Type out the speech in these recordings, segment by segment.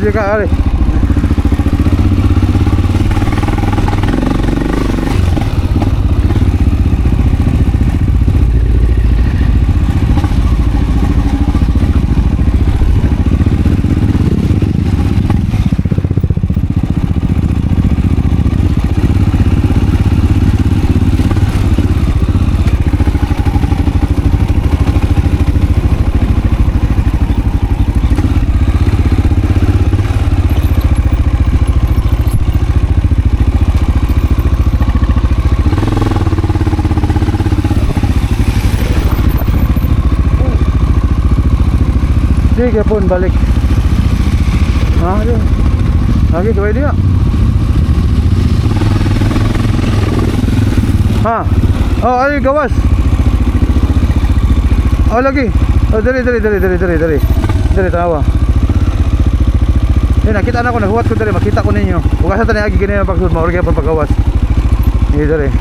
Pwede ka, ari. Sige pun balik. Yun. Lagi tuloy dia. Oh, ay gawas. Oh, lagi. Oh, dari tawa. Nakita na ko naghuwat ko dari, makita ko ninyo. Ugasa tani agi gini pagsud maurag gyapon pagawas. Dari.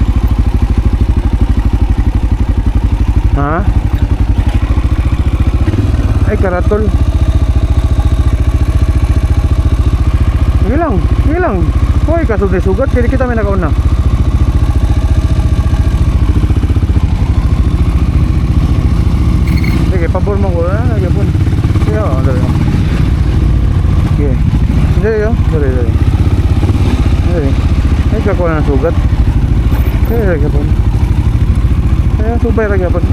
Ay karatol. Hilang. Hoy, kasud ni sugat kini kita may nakauna. Sige, pabor mo ko na gyapon. Yo, dali. Okay. Dali. Ay ka ko na sugat. Ay gyapon. Ay subay ra gyapon.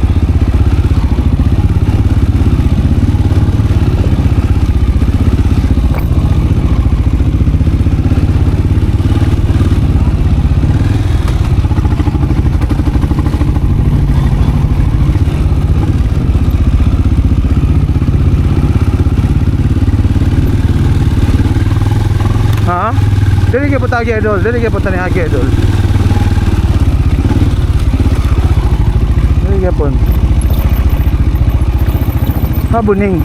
Dili kay putagi idol, dili kay putani agi idol. Dili kay pun. Buning.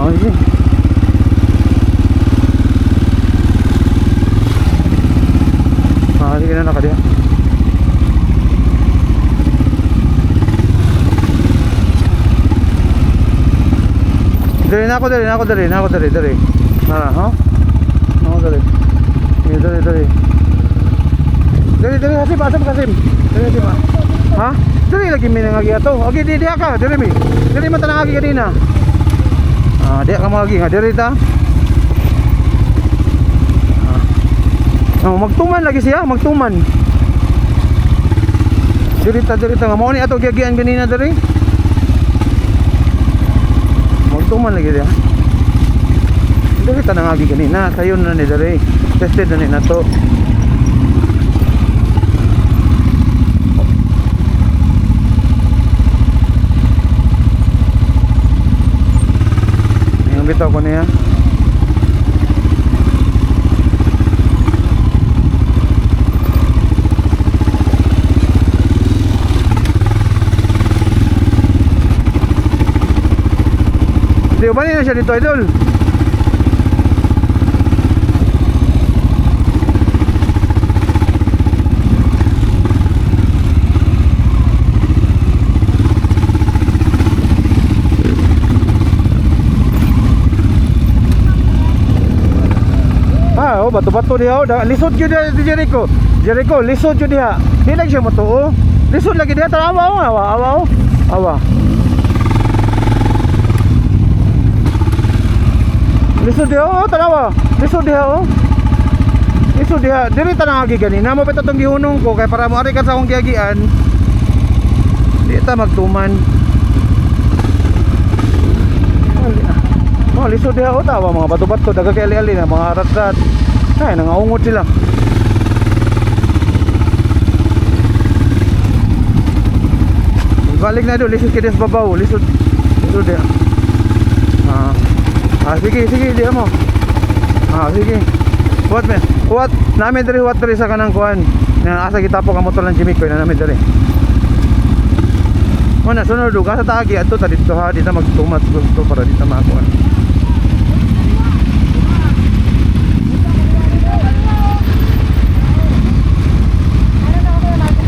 Ini. Sige na naka dia. Dari na ako. Nara, ha? Ako dari. Dari, Hasim. Dari, Hasim, ha? Dari lagi minangagi ato. Okay, di ka, dari mi. Dari man tanangagi kanina. Di ka mo lagi nga dari ta. Magtuman lagi siya, magtuman. Dari ta nga mo ni ato giagian kanina dari. Magtuman lagi dia. Dari tanangagi kanina, sayon na ni dari. Tested na ni nato. Yung bitaw ko niya. Di ba na siya dito, idol? Bato-bato dia. Lisod jud dia di Jericho. Lisod jud dia. Di lagi siya matuo. Lisod lagi dia awa. Lisod dia, tanawa. Lisod dia. Diri tanang agi ganina mo peta tong gihunong ko kay para mo ari ka sa akong giagian. Di ta magtuman. Lisod dia tawa mga bato-bato daga kay ali-ali na mga rat-rat. Ay nangaungot sila. Balik na doon, lisod kaya sa babaw. Lisod dia. Sige dia mo. Sige. What namin dari sa kanang kuan. Na asa kita po ka motor ng Jimmy ko na namin dari. Muna sunod do ka sa taagi adto ta dito ha, dito magtumas gusto para dito makuan.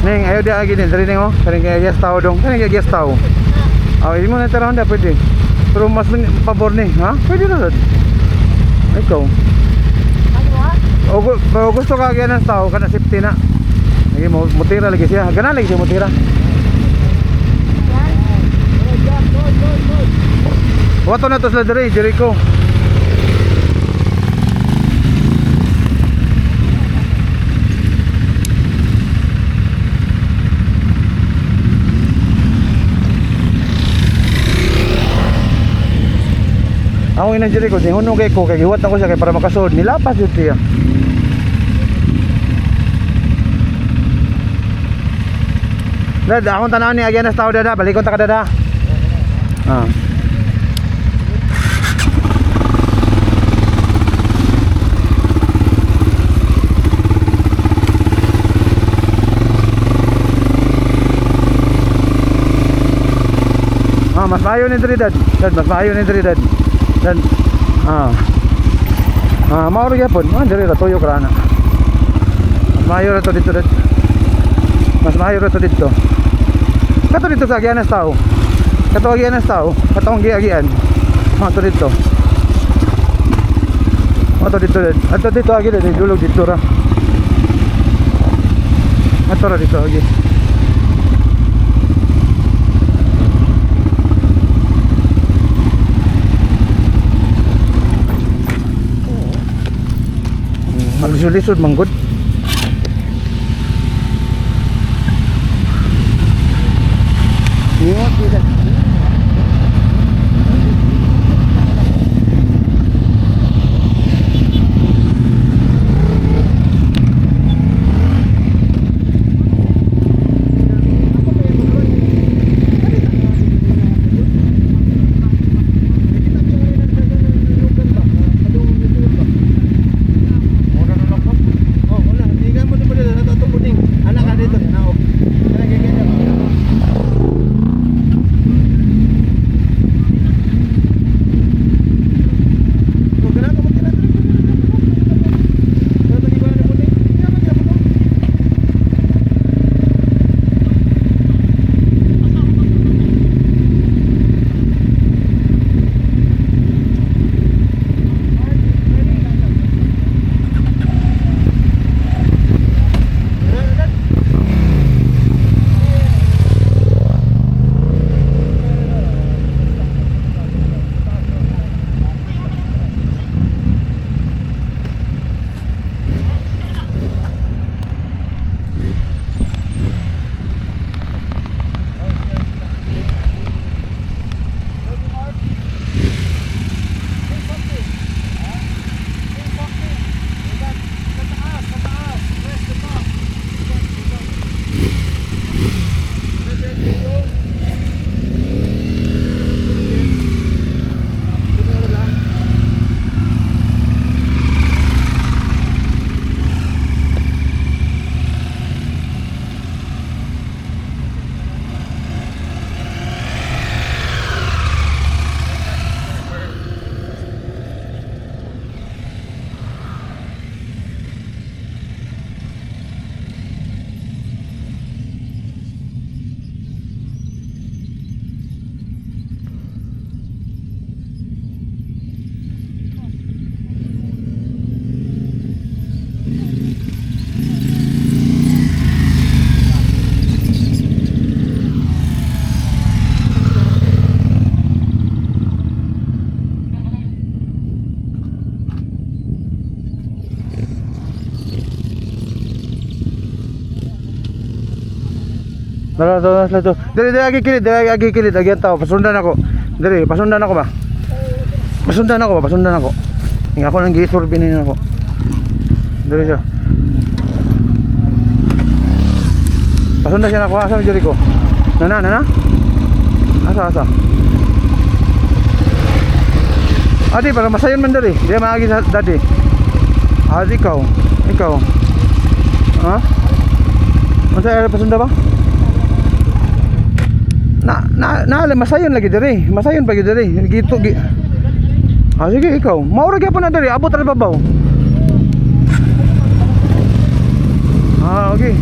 Neng ayo dia lagi ni dari neng oh. Kaya guest tao dong. Kaya guest tao. Ini mo na tara Honda pwede. Pero mas pabor ni, ha? Pwede na rin. Ikaw. O gusto ka kaya ng tao, kana safety na. Lagi mo, mutira lagi siya. Gana lagi siya mutira. Wato na to sila diri, Jericho. Ako ina Jericho, hunong kay ko, kay giwat ako siya kay para makasod. Nilapas yun siya. Dad, akong tanaw ni agyan na tao dada, balikon ta ka dada. Ah. Mas maayo ni diri dad. Dad, mas maayo ni diri dad. Dan mao ro gyapon. Diri ra tuyo krana. Mas maayo ra to dito dad. Mas maayo ra to dito. Kato dito sa Agianas tao. Kato Agianas tao, katong giagian. Mao to dito. Mao to dito dad. Ato dito agi dad, dulog dito ra. Ato ra dito agi. Maglisod-lisod manggod. Iya, tidak. Diri agi kilid agyan tao, pasundan ako. Diri, pasundan ako ba? Pasundan ako. Nga ako nang gisorbinin ako. Diri siya. Pasundan siya ako, asa diri ko. Nana. Asa. Adi para masayon man diri. Di maagi sa dati. Adi ikaw. Ha? Masa pasunda ba? Masayon lagi diri. Masayon pa diri. Gitu. Sige ikaw. Maura gyapon na diri. Abot ra babaw. Okay.